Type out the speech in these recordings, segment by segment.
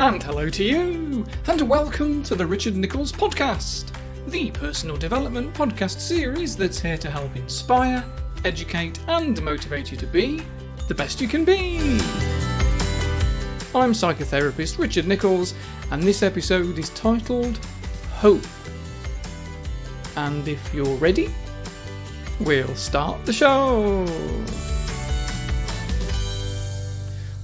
And hello to you, and welcome to the Richard Nichols Podcast, the personal development podcast series that's here to help inspire, educate, and motivate you to be the best you can be. I'm psychotherapist Richard Nichols, and this episode is titled Hope. And if you're ready, we'll start the show.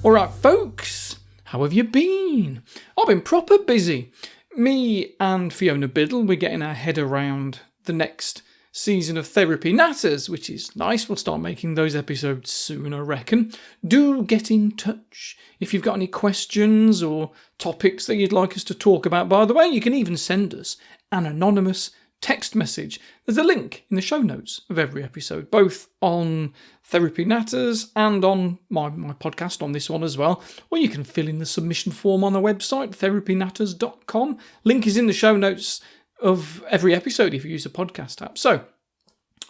Alright folks, how have you been? I've been proper busy. Me and Fiona Biddle, we're getting our head around the next season of Therapy Natters, which is nice. We'll start making those episodes soon, I reckon. Do get in touch if you've got any questions or topics that you'd like us to talk about. By the way, you can even send us an anonymous text message. There's a link in the show notes of every episode, both on Therapy Natters and on my podcast on this one as well. Or you can fill in the submission form on the website, therapynatters.com. Link is in the show notes of every episode if you use a podcast app. So,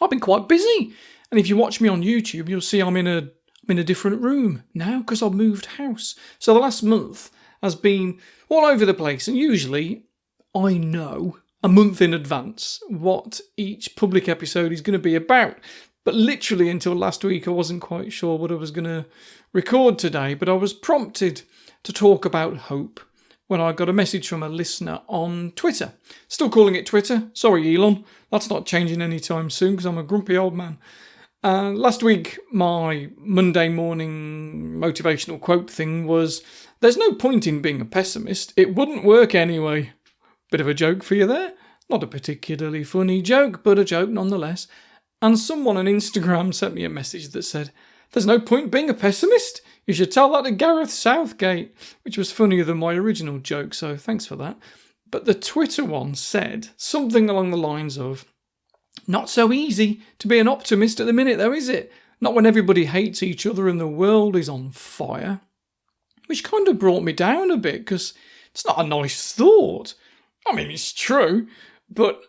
I've been quite busy. And if you watch me on YouTube, you'll see I'm in a different room now because I've moved house. So the last month has been all over the place. And usually, I know a month in advance what each public episode is going to be about. But literally until last week I wasn't quite sure what I was going to record today, but I was prompted to talk about hope when I got a message from a listener on Twitter. Still calling it Twitter. Sorry Elon, that's not changing anytime soon because I'm a grumpy old man. Last week my Monday morning motivational quote thing was, "There's no point in being a pessimist, it wouldn't work anyway." Bit of a joke for you there. Not a particularly funny joke, but a joke nonetheless. And someone on Instagram sent me a message that said, "There's no point being a pessimist. You should tell that to Gareth Southgate," which was funnier than my original joke, so thanks for that. But the Twitter one said something along the lines of, "Not so easy to be an optimist at the minute though, is it? Not when everybody hates each other and the world is on fire." Which kind of brought me down a bit, because it's not a nice thought. I mean, it's true, but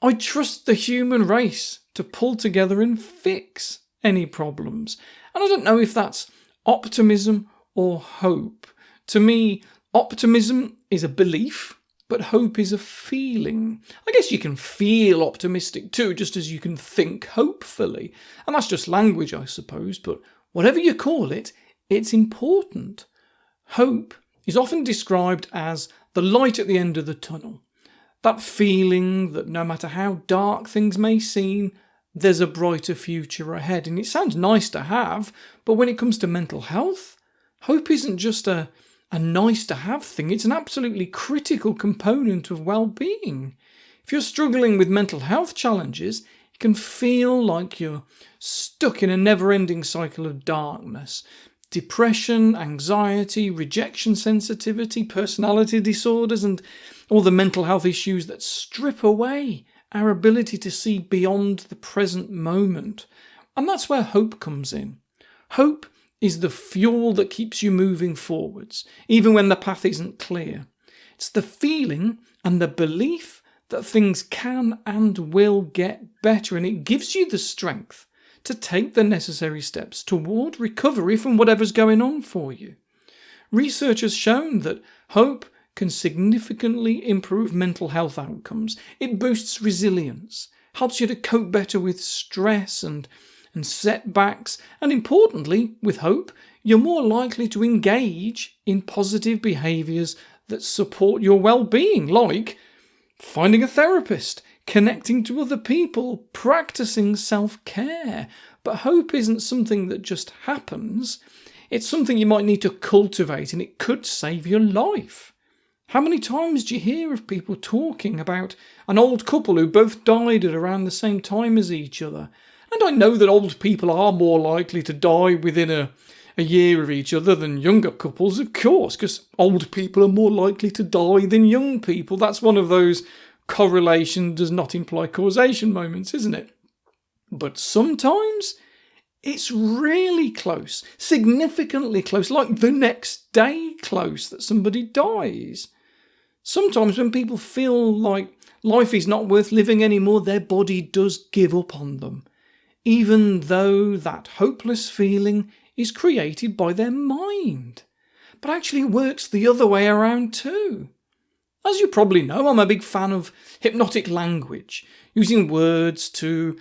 I trust the human race to pull together and fix any problems. And I don't know if that's optimism or hope. To me, optimism is a belief, but hope is a feeling. I guess you can feel optimistic too, just as you can think hopefully. And that's just language, I suppose, but whatever you call it, it's important. Hope is often described as the light at the end of the tunnel. That feeling that no matter how dark things may seem, there's a brighter future ahead. And it sounds nice to have, but when it comes to mental health, hope isn't just a nice to have thing, it's an absolutely critical component of well-being. If you're struggling with mental health challenges, it can feel like you're stuck in a never-ending cycle of darkness. Depression, anxiety, rejection sensitivity, personality disorders, and all the mental health issues that strip away our ability to see beyond the present moment. And that's where hope comes in. Hope is the fuel that keeps you moving forwards, even when the path isn't clear. It's the feeling and the belief that things can and will get better, and it gives you the strength to take the necessary steps toward recovery from whatever's going on for you. Research has shown that hope can significantly improve mental health outcomes. It boosts resilience, helps you to cope better with stress and setbacks, and importantly, with hope, you're more likely to engage in positive behaviours that support your well-being, like finding a therapist, connecting to other people, practicing self-care. But hope isn't something that just happens. It's something you might need to cultivate, and it could save your life. How many times do you hear of people talking about an old couple who both died at around the same time as each other? And I know that old people are more likely to die within a year of each other than younger couples, of course, because old people are more likely to die than young people. That's one of those correlation does not imply causation moments, isn't it? But sometimes it's really close, significantly close, like the next day close that somebody dies. Sometimes when people feel like life is not worth living anymore, their body does give up on them, even though that hopeless feeling is created by their mind. but actually it works the other way around too. As you probably know, I'm a big fan of hypnotic language, using words to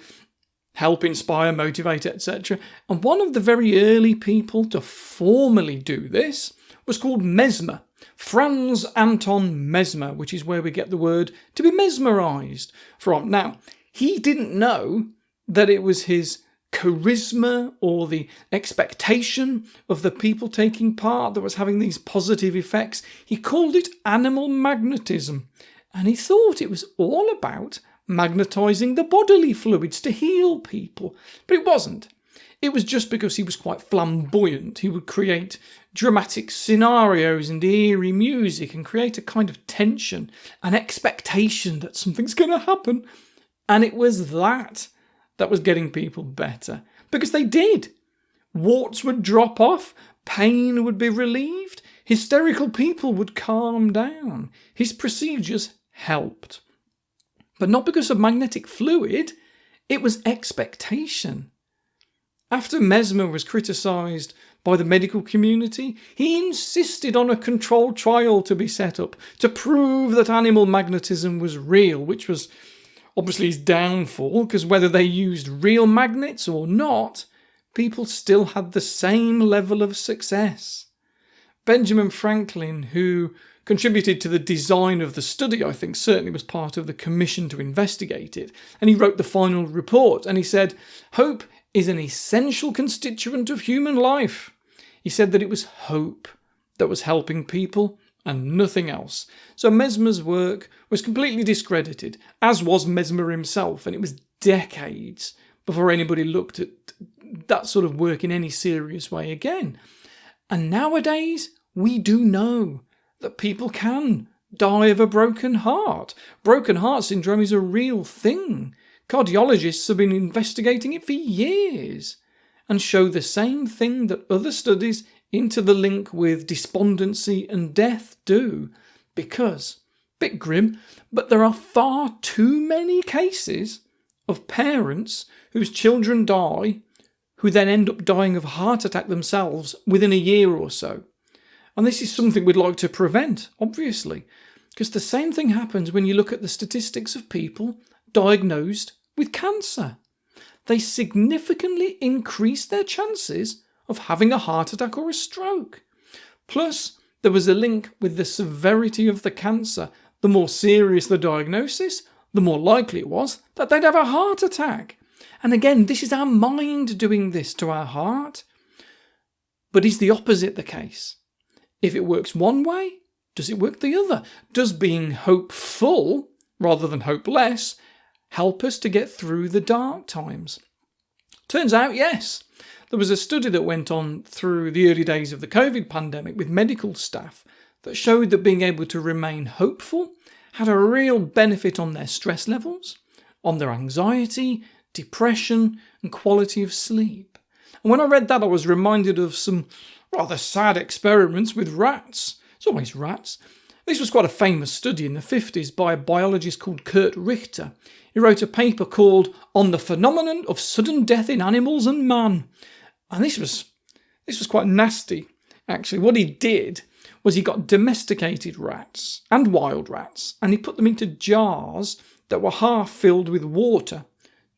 help inspire, motivate, etc. And one of the very early people to formally do this was called Mesmer, Franz Anton Mesmer, which is where we get the word to be mesmerised from. Now, he didn't know that it was his charisma or the expectation of the people taking part that was having these positive effects. He called it animal magnetism, and he thought it was all about magnetising the bodily fluids to heal people. But it wasn't. It was just because he was quite flamboyant. He would create dramatic scenarios and eerie music and create a kind of tension, an expectation that something's going to happen. And it was that was getting people better. Because they did. Warts would drop off, pain would be relieved, hysterical people would calm down. His procedures helped. But not because of magnetic fluid, it was expectation. After Mesmer was criticised by the medical community, he insisted on a controlled trial to be set up to prove that animal magnetism was real, which was obviously his downfall, because whether they used real magnets or not, people still had the same level of success. Benjamin Franklin, who contributed to the design of the study, I think certainly was part of the commission to investigate it, and he wrote the final report, and he said, "Hope is an essential constituent of human life." He said that it was hope that was helping people and nothing else. So Mesmer's work was completely discredited, as was Mesmer himself, and it was decades before anybody looked at that sort of work in any serious way again. And nowadays, we do know that people can die of a broken heart. Broken heart syndrome is a real thing. Cardiologists have been investigating it for years and show the same thing that other studies into the link with despondency and death do. Because, bit grim, but there are far too many cases of parents whose children die who then end up dying of a heart attack themselves within a year or so. And this is something we'd like to prevent, obviously, because the same thing happens when you look at the statistics of people diagnosed with cancer. They significantly increase their chances of having a heart attack or a stroke. Plus, there was a link with the severity of the cancer. The more serious the diagnosis, the more likely it was that they'd have a heart attack. And again, this is our mind doing this to our heart. But is the opposite the case? If it works one way, does it work the other? Does being hopeful, rather than hopeless, help us to get through the dark times? Turns out, yes. There was a study that went on through the early days of the COVID pandemic with medical staff that showed that being able to remain hopeful had a real benefit on their stress levels, on their anxiety, depression, and quality of sleep. And when I read that, I was reminded of some rather sad experiments with rats. It's always rats. This was quite a famous study in the 50s by a biologist called Kurt Richter. He wrote a paper called On the Phenomenon of Sudden Death in Animals and Man. And this was quite nasty, actually. What he did was he got domesticated rats and wild rats, and he put them into jars that were half filled with water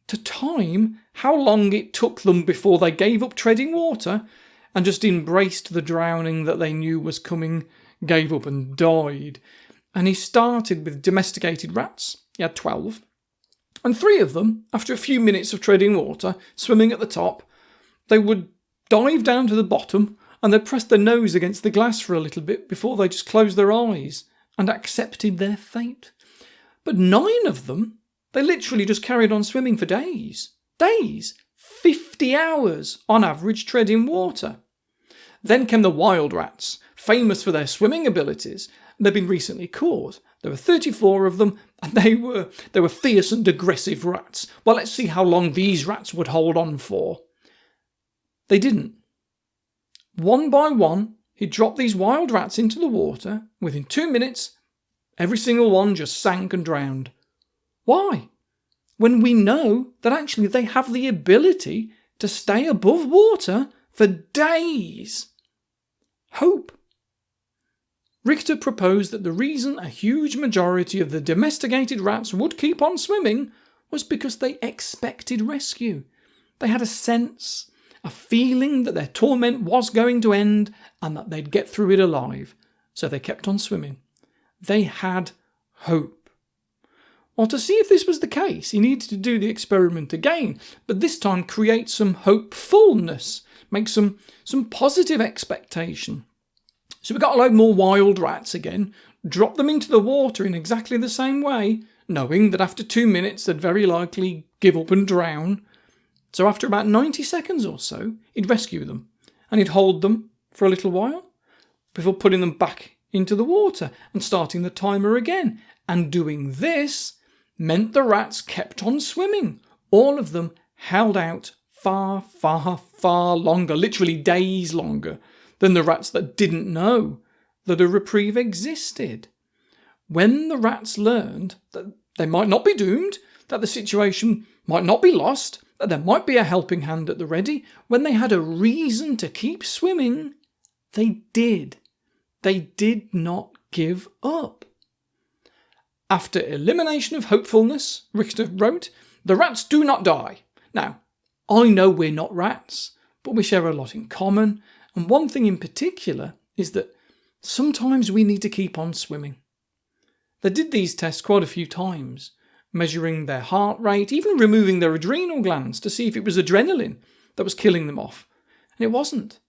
to time how long it took them before they gave up treading water and just embraced the drowning that they knew was coming, gave up and died. And he started with domesticated rats. He had 12. And 3 of them, after a few minutes of treading water, swimming at the top, they would dive down to the bottom and they'd press their nose against the glass for a little bit before they just closed their eyes and accepted their fate. But 9 of them, they literally just carried on swimming for days. 50 hours on average treading water. Then came the wild rats, famous for their swimming abilities. They've been recently caught. There were 34 of them, and they were fierce and aggressive rats. Well, let's see how long these rats would hold on for. They didn't. One by one, he dropped these wild rats into the water. Within 2 minutes, every single one just sank and drowned. Why? When we know that actually they have the ability to stay above water for days. Hope. Richter proposed that the reason a huge majority of the domesticated rats would keep on swimming was because they expected rescue. They had a sense, a feeling that their torment was going to end and that they'd get through it alive. So they kept on swimming. They had hope. Well, to see if this was the case, he needed to do the experiment again, but this time create some hopefulness, make some positive expectation. So we got a load more wild rats again, dropped them into the water in exactly the same way, knowing that after 2 minutes they'd very likely give up and drown. So after about 90 seconds or so, he'd rescue them, and he'd hold them for a little while before putting them back into the water and starting the timer again. And doing this meant the rats kept on swimming. All of them held out far, far, far longer, literally days longer, than the rats that didn't know that a reprieve existed. When the rats learned that they might not be doomed, that the situation might not be lost, that there might be a helping hand at the ready, when they had a reason to keep swimming, they did. They did not give up. After elimination of hopefulness, Richter wrote, the rats do not die. Now, I know we're not rats, but we share a lot in common, and one thing in particular is that sometimes we need to keep on swimming. They did these tests quite a few times, measuring their heart rate, even removing their adrenal glands to see if it was adrenaline that was killing them off. And it wasn't.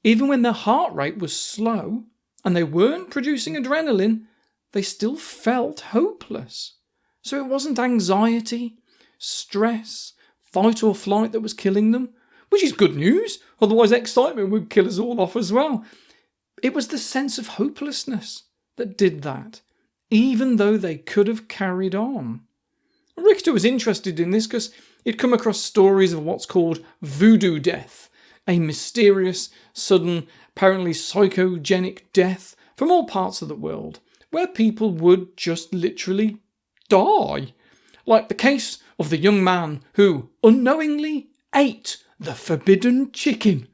Even when their heart rate was slow and they weren't producing adrenaline, they still felt hopeless. So it wasn't anxiety, stress, fight or flight that was killing them, which is good news, otherwise excitement would kill us all off as well. It was the sense of hopelessness that did that, even though they could have carried on. Richter was interested in this because he'd come across stories of what's called voodoo death, a mysterious, sudden, apparently psychogenic death from all parts of the world, where people would just literally die. Like the case of the young man who unknowingly ate the forbidden chicken.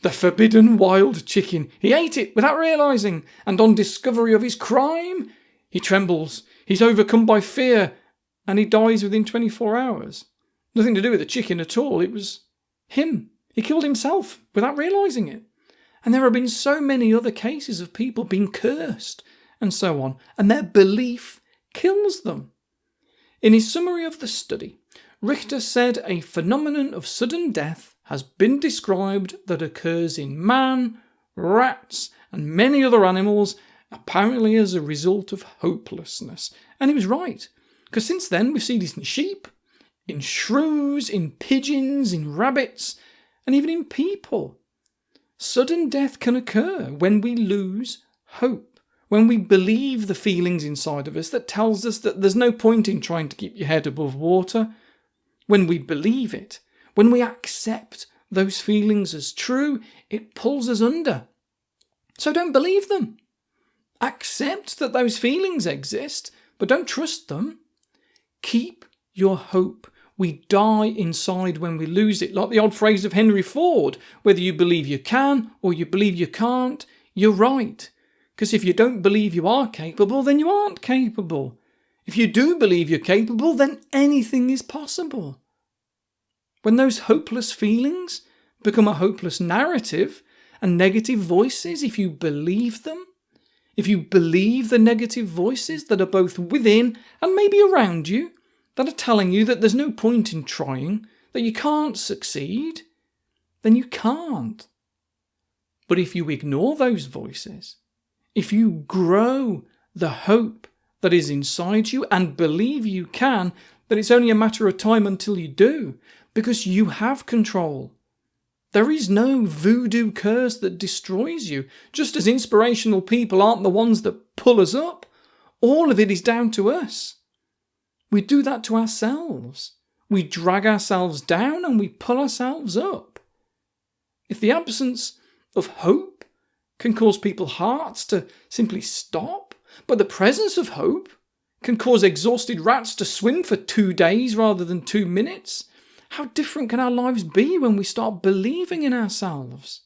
The forbidden wild chicken. He ate it without realising, and on discovery of his crime, he trembles, he's overcome by fear, and he dies within 24 hours. Nothing to do with the chicken at all, it was him. He killed himself without realising it. And there have been so many other cases of people being cursed and so on, and their belief kills them. In his summary of the study, Richter said a phenomenon of sudden death has been described that occurs in man, rats, and many other animals, apparently as a result of hopelessness. And he was right, because since then we've seen it in sheep, in shrews, in pigeons, in rabbits, and even in people. Sudden death can occur when we lose hope, when we believe the feelings inside of us that tells us that there's no point in trying to keep your head above water. When we believe it, when we accept those feelings as true, it pulls us under. So don't believe them. Accept that those feelings exist, but don't trust them. Keep your hope. We die inside when we lose it. Like the old phrase of Henry Ford, whether you believe you can or you believe you can't, you're right. Because if you don't believe you are capable, then you aren't capable. If you do believe you're capable, then anything is possible. When those hopeless feelings become a hopeless narrative and negative voices, if you believe them, if you believe the negative voices that are both within and maybe around you, that are telling you that there's no point in trying, that you can't succeed, then you can't. But if you ignore those voices, if you grow the hope that is inside you and believe you can, that it's only a matter of time until you do, because you have control. There is no voodoo curse that destroys you, just as inspirational people aren't the ones that pull us up. All of it is down to us. We do that to ourselves. We drag ourselves down and we pull ourselves up. If the absence of hope can cause people's hearts to simply stop, but the presence of hope can cause exhausted rats to swim for 2 days rather than 2 minutes, how different can our lives be when we start believing in ourselves?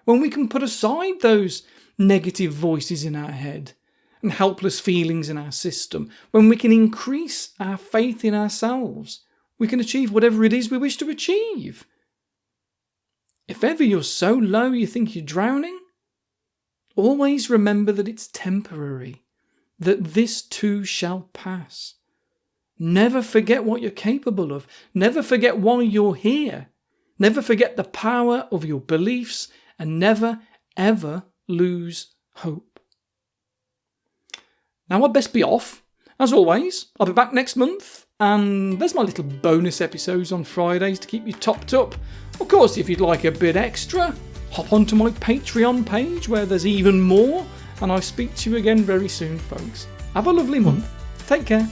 When we can put aside those negative voices in our head and helpless feelings in our system, when we can increase our faith in ourselves, we can achieve whatever it is we wish to achieve. If ever you're so low you think you're drowning, always remember that it's temporary, that this too shall pass. Never forget what you're capable of. Never forget why you're here. Never forget the power of your beliefs, and never, ever lose hope. Now I'd best be off. As always, I'll be back next month, and there's my little bonus episodes on Fridays to keep you topped up. Of course, if you'd like a bit extra, hop onto my Patreon page where there's even more, and I'll speak to you again very soon, folks. Have a lovely month. Take care.